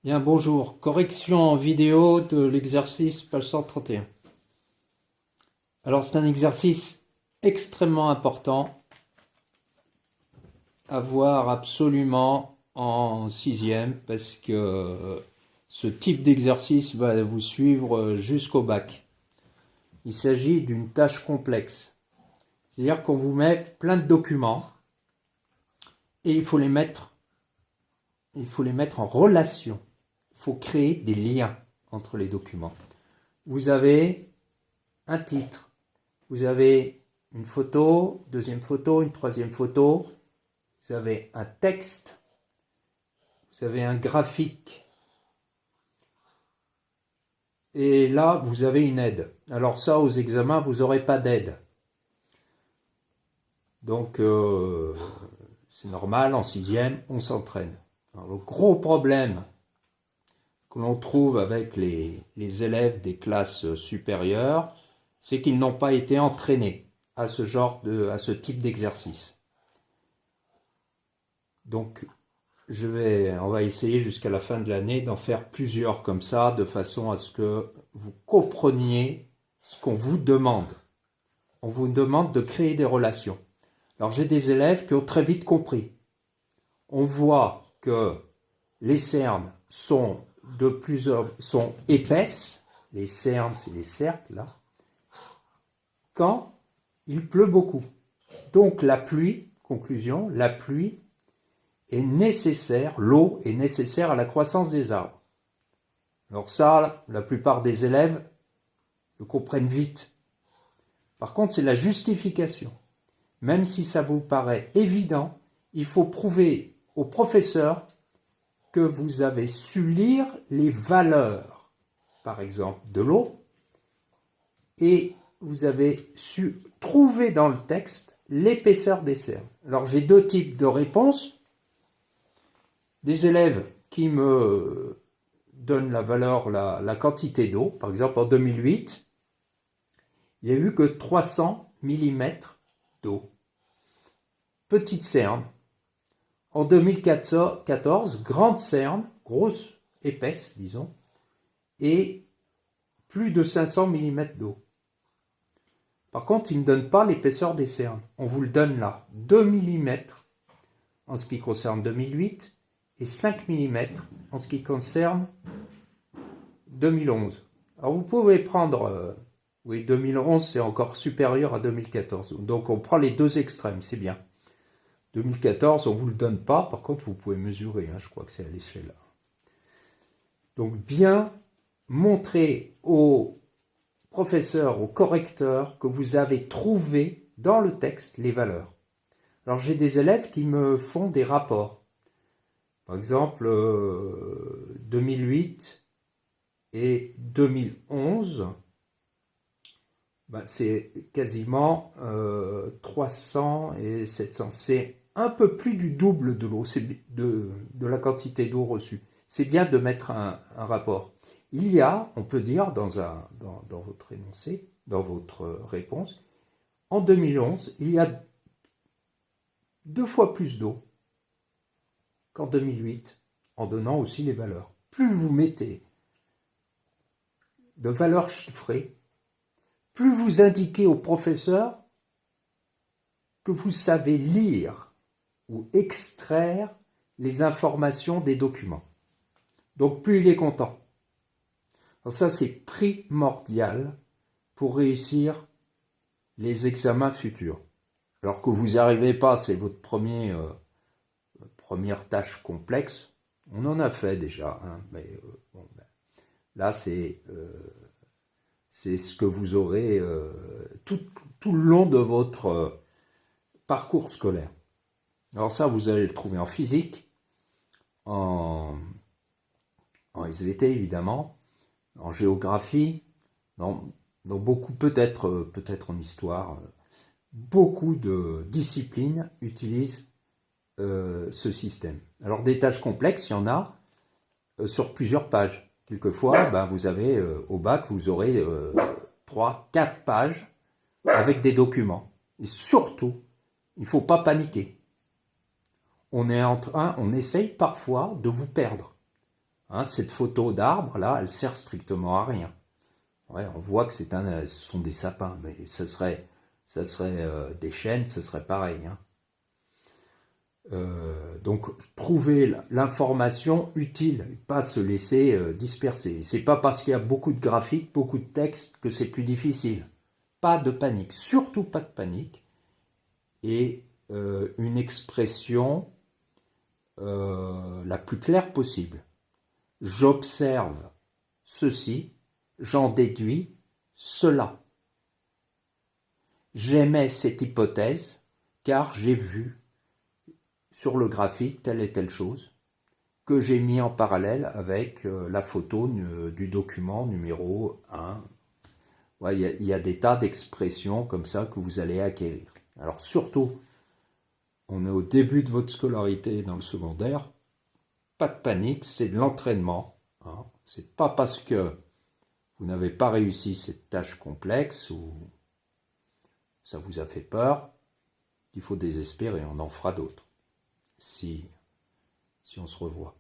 Bien, bonjour. Correction en vidéo de l'exercice page 131. Alors, c'est un exercice extrêmement important à voir absolument en sixième parce que ce type d'exercice va vous suivre jusqu'au bac. Il s'agit d'une tâche complexe. C'est-à-dire qu'on vous met plein de documents et il faut les mettre en relation. Il faut créer des liens entre les documents. Vous avez un titre, vous avez une photo, deuxième photo, une troisième photo, vous avez un texte, vous avez un graphique, et là, vous avez une aide. Alors ça, aux examens, vous n'aurez pas d'aide. Donc, c'est normal, en sixième, on s'entraîne. Alors, le gros problème que l'on trouve avec les élèves des classes supérieures, c'est qu'ils n'ont pas été entraînés à ce type d'exercice. Donc, on va essayer jusqu'à la fin de l'année d'en faire plusieurs comme ça, de façon à ce que vous compreniez ce qu'on vous demande. On vous demande de créer des relations. Alors, j'ai des élèves qui ont très vite compris. On voit que les cernes sont épaisses, les cernes, c'est les cercles, là, quand il pleut beaucoup. Donc la pluie, conclusion, la pluie est nécessaire, l'eau est nécessaire à la croissance des arbres. Alors ça, la plupart des élèves le comprennent vite. Par contre, c'est la justification. Même si ça vous paraît évident, il faut prouver au professeur que vous avez su lire les valeurs, par exemple, de l'eau, et vous avez su trouver dans le texte l'épaisseur des cernes. Alors j'ai deux types de réponses. Des élèves qui me donnent la valeur, la quantité d'eau. Par exemple, en 2008, il n'y a eu que 300 mm d'eau. Petite cerne. En 2014, grande cerne, grosse, épaisse, disons, et plus de 500 mm d'eau. Par contre, il ne donne pas l'épaisseur des cernes. On vous le donne là, 2 mm en ce qui concerne 2008 et 5 mm en ce qui concerne 2011. Alors vous pouvez prendre, oui, 2011 c'est encore supérieur à 2014. Donc on prend les deux extrêmes, c'est bien. 2014, on ne vous le donne pas, par contre vous pouvez mesurer, je crois que c'est à l'échelle. Donc bien montrer aux professeurs, aux correcteurs, que vous avez trouvé dans le texte les valeurs. Alors j'ai des élèves qui me font des rapports. Par exemple, 2008 et 2011, c'est quasiment 300 et 700. C'est un peu plus du double de l'eau, de la quantité d'eau reçue. C'est bien de mettre un rapport. Il y a, on peut dire dans votre énoncé, dans votre réponse, en 2011, il y a 2 fois plus d'eau qu'en 2008, en donnant aussi les valeurs. Plus vous mettez de valeurs chiffrées, plus vous indiquez au professeur que vous savez lire ou extraire les informations des documents. Donc plus il est content. Alors ça, c'est primordial pour réussir les examens futurs. Alors que vous n'y arrivez pas, c'est votre première tâche complexe. On en a fait déjà, mais là, c'est ce que vous aurez tout le long de votre parcours scolaire. Alors ça, vous allez le trouver en physique, en SVT évidemment, en géographie, dans beaucoup, peut-être en histoire, beaucoup de disciplines utilisent ce système. Alors des tâches complexes, il y en a sur plusieurs pages. Quelquefois, vous avez au bac, vous aurez 3-4 pages avec des documents. Et surtout, il ne faut pas paniquer. On essaye parfois de vous perdre. Hein, cette photo d'arbre, là, elle sert strictement à rien. Ouais, on voit que ce sont des sapins, mais ça serait des chênes, ce serait pareil. Hein. Donc, trouver l'information utile, pas se laisser disperser. C'est pas parce qu'il y a beaucoup de graphiques, beaucoup de textes que c'est plus difficile. Pas de panique, surtout pas de panique. Et une expression la plus claire possible. J'observe ceci, j'en déduis cela. J'émets cette hypothèse car j'ai vu sur le graphique telle et telle chose que j'ai mis en parallèle avec la photo du document numéro 1. Ouais, il y a des tas d'expressions comme ça que vous allez acquérir. Alors surtout, on est au début de votre scolarité dans le secondaire, pas de panique, c'est de l'entraînement. Hein. C'est pas parce que vous n'avez pas réussi cette tâche complexe ou ça vous a fait peur qu'il faut désespérer, on en fera d'autres si on se revoit.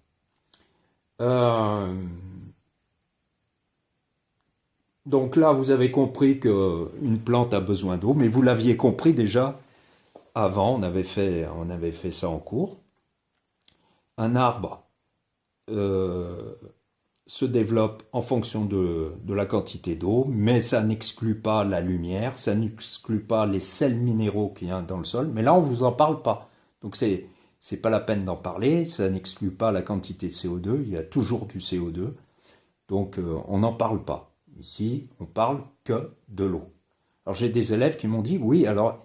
Donc là, vous avez compris qu'une plante a besoin d'eau, mais vous l'aviez compris déjà avant, on avait fait ça en cours. Un arbre se développe en fonction de la quantité d'eau, mais ça n'exclut pas la lumière, ça n'exclut pas les sels minéraux qu'il y a dans le sol, mais là on ne vous en parle pas. Donc c'est pas la peine d'en parler, ça n'exclut pas la quantité de CO2, il y a toujours du CO2, donc on n'en parle pas. Ici, on parle que de l'eau. Alors j'ai des élèves qui m'ont dit, oui, alors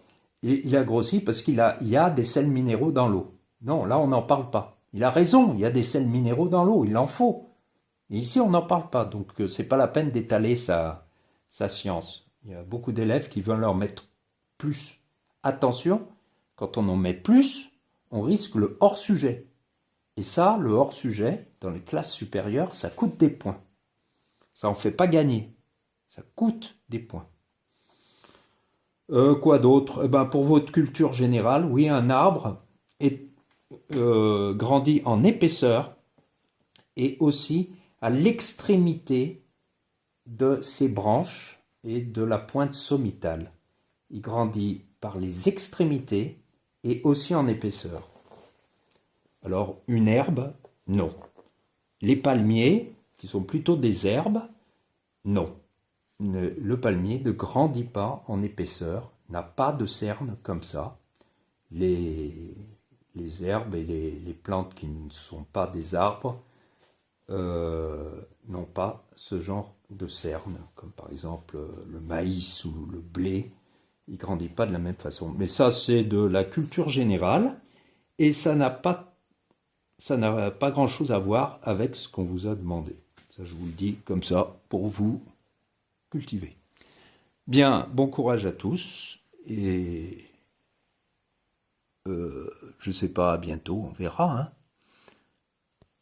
il a grossi parce il y a des sels minéraux dans l'eau. Non, là on n'en parle pas. Il a raison, il y a des sels minéraux dans l'eau, il en faut. Et ici, on n'en parle pas, donc c'est pas la peine d'étaler sa science. Il y a beaucoup d'élèves qui veulent en mettre plus. Attention, quand on en met plus, on risque le hors-sujet. Et ça, le hors-sujet, dans les classes supérieures, ça coûte des points. Ça en fait pas gagner. Ça coûte des points. Quoi d'autre? Pour votre culture générale, oui, un arbre grandit en épaisseur et aussi à l'extrémité de ses branches et de la pointe sommitale. Il grandit par les extrémités et aussi en épaisseur. Alors, une herbe, non. Les palmiers, qui sont plutôt des herbes, non. Le palmier ne grandit pas en épaisseur, n'a pas de cernes comme ça. Les herbes et les plantes qui ne sont pas des arbres n'ont pas ce genre de cernes, comme par exemple le maïs ou le blé, il ne grandit pas de la même façon. Mais ça, c'est de la culture générale, et ça n'a pas grand-chose à voir avec ce qu'on vous a demandé. Ça, je vous le dis comme ça, pour vous cultiver. Bien, bon courage à tous, et je ne sais pas, à bientôt, on verra, hein.